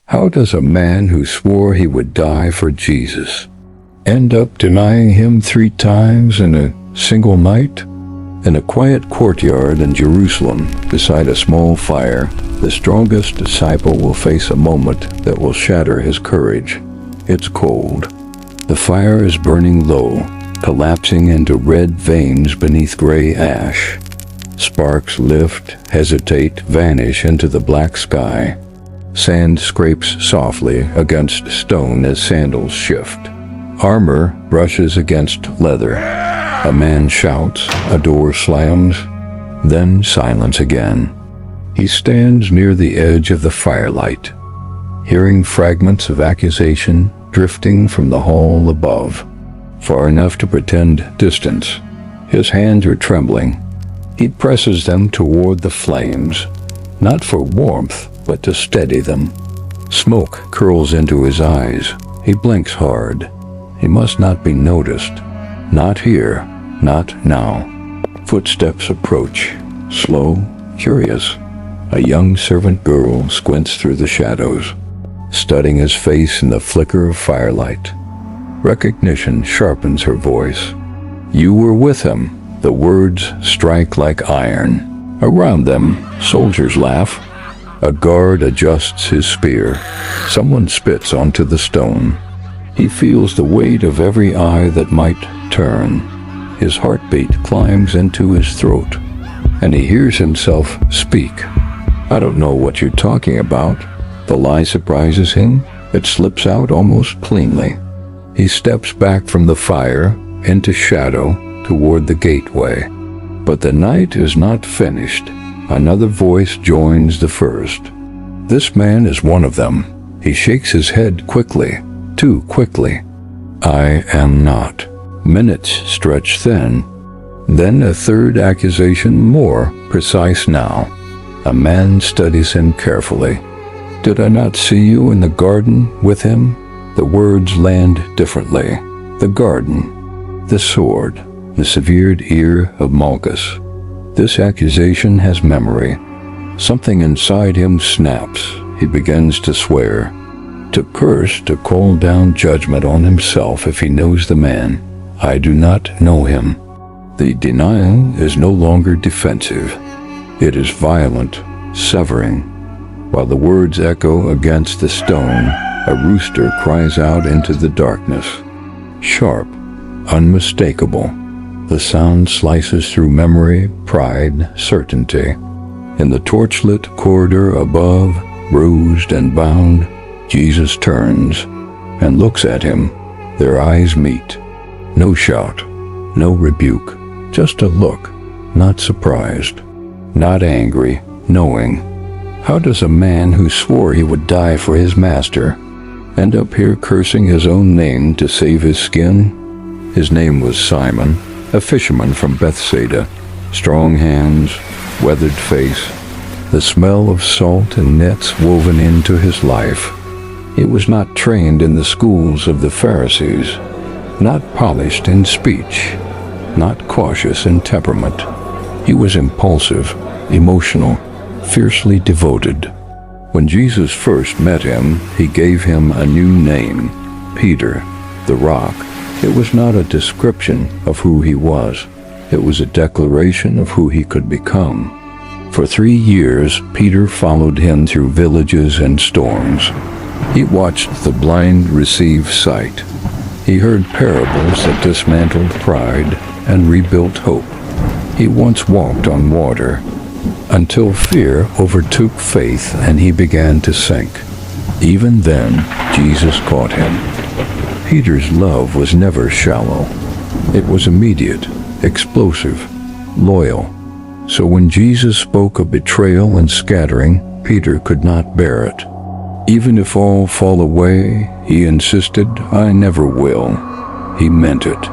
How does a man who swore he would die for Jesus end up denying him 3 times in a single night? In a quiet courtyard in Jerusalem, beside a small fire, the strongest disciple will face a moment that will shatter his courage. It's cold. The fire is burning low, collapsing into red veins beneath gray ash. Sparks lift, hesitate, vanish into the black sky. Sand scrapes softly against stone as sandals shift. Armor brushes against leather. A man shouts, a door slams, then silence again. He stands near the edge of the firelight, hearing fragments of accusation drifting from the hall above, far enough to pretend distance. His hands are trembling. He presses them toward the flames, not for warmth, but to steady them. Smoke curls into his eyes. He blinks hard. He must not be noticed. Not here, not now. Footsteps approach, slow, curious. A young servant girl squints through the shadows, studying his face in the flicker of firelight. Recognition sharpens her voice. You were with him. The words strike like iron. Around them, soldiers laugh. A guard adjusts his spear. Someone spits onto the stone. He feels the weight of every eye that might turn. His heartbeat climbs into his throat, and he hears himself speak. I don't know what you're talking about. The lie surprises him. It slips out almost cleanly. He steps back from the fire, into shadow, toward the gateway. But the night is not finished. Another voice joins the first. This man is one of them. He shakes his head quickly, too quickly. I am not. Minutes stretch thin. Then a third accusation, more precise now. A man studies him carefully. Did I not see you in the garden with him? The words land differently. The garden, the sword, the severed ear of Malchus. This accusation has memory. Something inside him snaps. He begins to swear, to curse, to call down judgment on himself if he knows the man. I do not know him. The denial is no longer defensive. It is violent, severing. While the words echo against the stone, a rooster cries out into the darkness. Sharp, unmistakable. The sound slices through memory, pride, certainty. In the torchlit corridor above, bruised and bound, Jesus turns and looks at him. Their eyes meet. No shout, no rebuke, just a look, not surprised, not angry, knowing. How does a man who swore he would die for his master end up here cursing his own name to save his skin? His name was Simon, a fisherman from Bethsaida. Strong hands, weathered face, the smell of salt and nets woven into his life. He was not trained in the schools of the Pharisees, not polished in speech, not cautious in temperament. He was impulsive, emotional, fiercely devoted. When Jesus first met him, he gave him a new name, Peter, the Rock. It was not a description of who he was. It was a declaration of who he could become. For 3 years, Peter followed him through villages and storms. He watched the blind receive sight. He heard parables that dismantled pride and rebuilt hope. He once walked on water, until fear overtook faith and he began to sink. Even then, Jesus caught him. Peter's love was never shallow. It was immediate, explosive, loyal. So when Jesus spoke of betrayal and scattering, Peter could not bear it. Even if all fall away, he insisted, I never will. He meant it.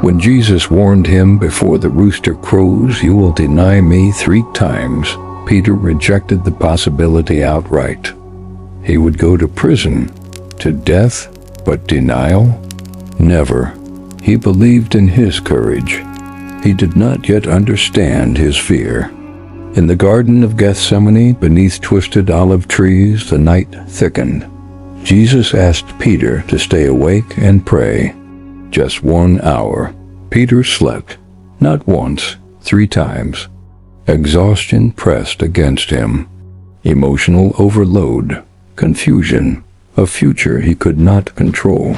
When Jesus warned him before the rooster crows, you will deny me 3 times, Peter rejected the possibility outright. He would go to prison, to death, but denial? Never. He believed in his courage. He did not yet understand his fear. In the Garden of Gethsemane, beneath twisted olive trees, the night thickened. Jesus asked Peter to stay awake and pray. Just 1 hour. Peter slept, not once, 3 times. Exhaustion pressed against him. Emotional overload, confusion, a future he could not control.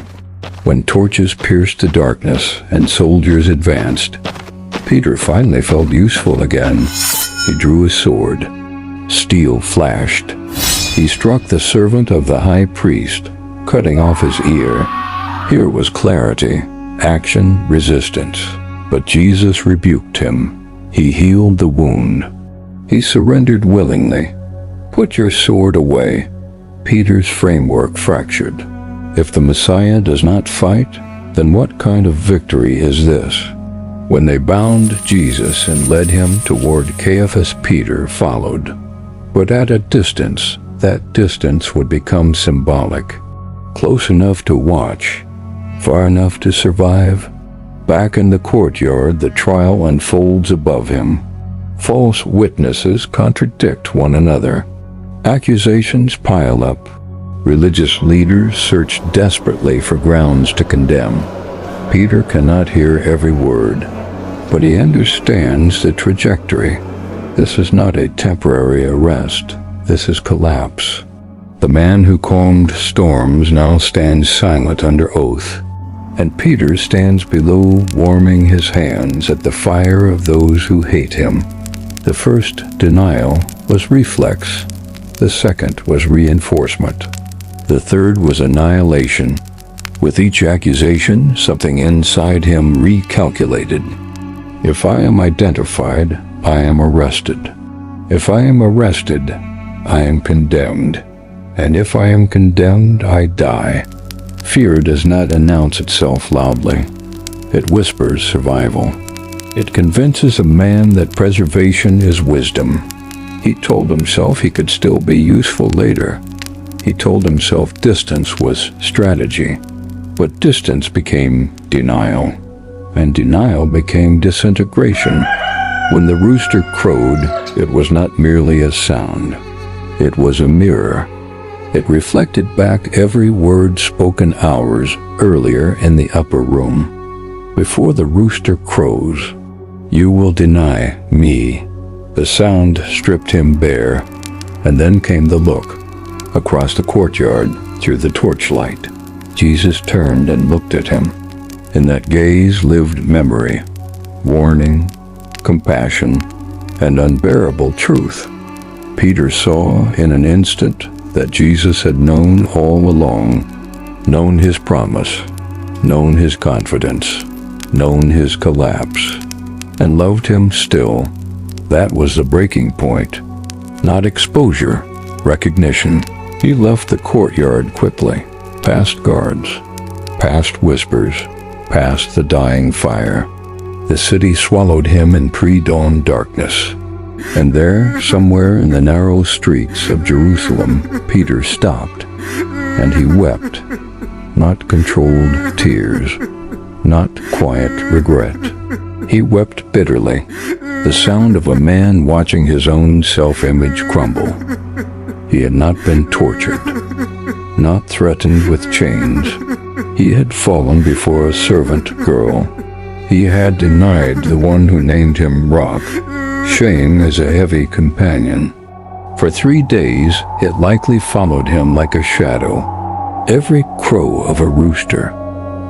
When torches pierced the darkness and soldiers advanced, Peter finally felt useful again. He drew his sword. Steel flashed. He struck the servant of the high priest, cutting off his ear. Here was clarity, action, resistance. But Jesus rebuked him. He healed the wound. He surrendered willingly. Put your sword away. Peter's framework fractured. If the Messiah does not fight, then what kind of victory is this? When they bound Jesus and led him toward Caiaphas, Peter followed. But at a distance, that distance would become symbolic. Close enough to watch, far enough to survive. Back in the courtyard, the trial unfolds above him. False witnesses contradict one another. Accusations pile up. Religious leaders search desperately for grounds to condemn. Peter cannot hear every word, but he understands the trajectory. This is not a temporary arrest. This is collapse. The man who calmed storms now stands silent under oath, and Peter stands below, warming his hands at the fire of those who hate him. The first denial was reflex. The second was reinforcement. The third was annihilation. With each accusation, something inside him recalculated. If I am identified, I am arrested. If I am arrested, I am condemned. And if I am condemned, I die. Fear does not announce itself loudly. It whispers survival. It convinces a man that preservation is wisdom. He told himself he could still be useful later. He told himself distance was strategy. But distance became denial. And denial became disintegration. When the rooster crowed, it was not merely a sound. It was a mirror. It reflected back every word spoken hours earlier in the upper room. Before the rooster crows, you will deny me. The sound stripped him bare, and then came the look. Across the courtyard, through the torchlight, Jesus turned and looked at him. In that gaze lived memory, warning, compassion, and unbearable truth. Peter saw in an instant that Jesus had known all along, known his promise, known his confidence, known his collapse, and loved him still. That was the breaking point. Not exposure, recognition. He left the courtyard quickly, past guards, past whispers, past the dying fire. The city swallowed him in pre-dawn darkness. And there, somewhere in the narrow streets of Jerusalem, Peter stopped, and he wept. Not controlled tears, not quiet regret. He wept bitterly, the sound of a man watching his own self-image crumble. He had not been tortured, not threatened with chains. He had fallen before a servant girl. He had denied the one who named him Rock. Shame is a heavy companion. For 3 days, it likely followed him like a shadow. Every crow of a rooster,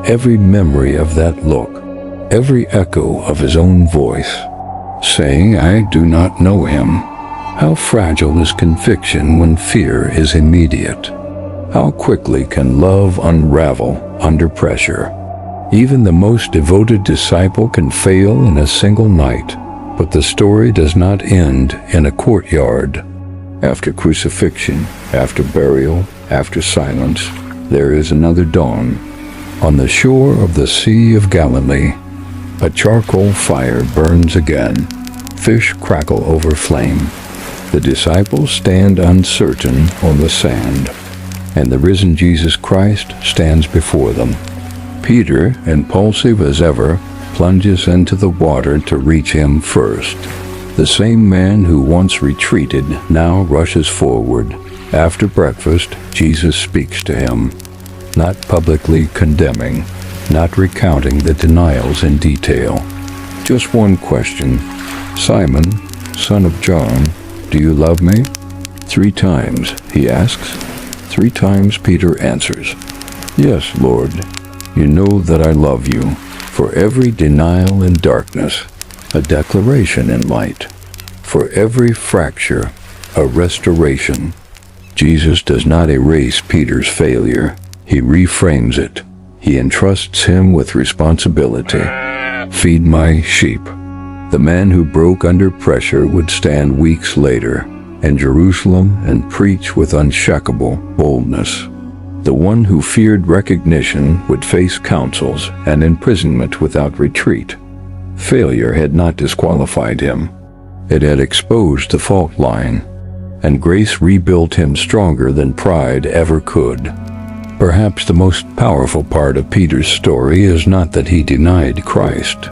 every memory of that look, every echo of his own voice, saying, I do not know him. How fragile is conviction when fear is immediate. How quickly can love unravel under pressure. Even the most devoted disciple can fail in a single night. But the story does not end in a courtyard. After crucifixion, after burial, after silence, there is another dawn. On the shore of the Sea of Galilee, a charcoal fire burns again. Fish crackle over flame. The disciples stand uncertain on the sand, and the risen Jesus Christ stands before them. Peter, impulsive as ever, plunges into the water to reach him first. The same man who once retreated now rushes forward. After breakfast, Jesus speaks to him, not publicly condemning, not recounting the denials in detail. Just one question. "Simon, son of John, do you love me?" 3 times, he asks. 3 times Peter answers, "Yes, Lord, you know that I love you." For every denial in darkness, a declaration in light. For every fracture, a restoration. Jesus does not erase Peter's failure. He reframes it. He entrusts him with responsibility. "Feed my sheep." The man who broke under pressure would stand weeks later in Jerusalem and preach with unshakable boldness. The one who feared recognition would face counsels and imprisonment without retreat. Failure had not disqualified him. It had exposed the fault line, and grace rebuilt him stronger than pride ever could. Perhaps the most powerful part of Peter's story is not that he denied Christ.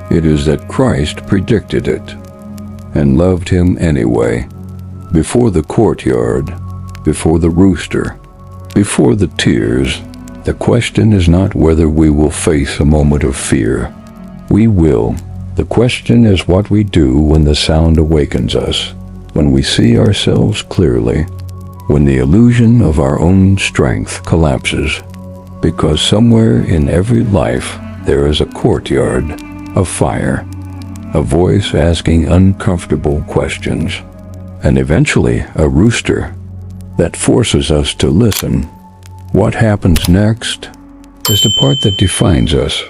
It is that Christ predicted it and loved him anyway. Before the courtyard, before the rooster, before the tears, the question is not whether we will face a moment of fear. We will. The question is what we do when the sound awakens us, when we see ourselves clearly, when the illusion of our own strength collapses. Because somewhere in every life there is a courtyard, a fire, a voice asking uncomfortable questions, and eventually a rooster that forces us to listen. What happens next is the part that defines us.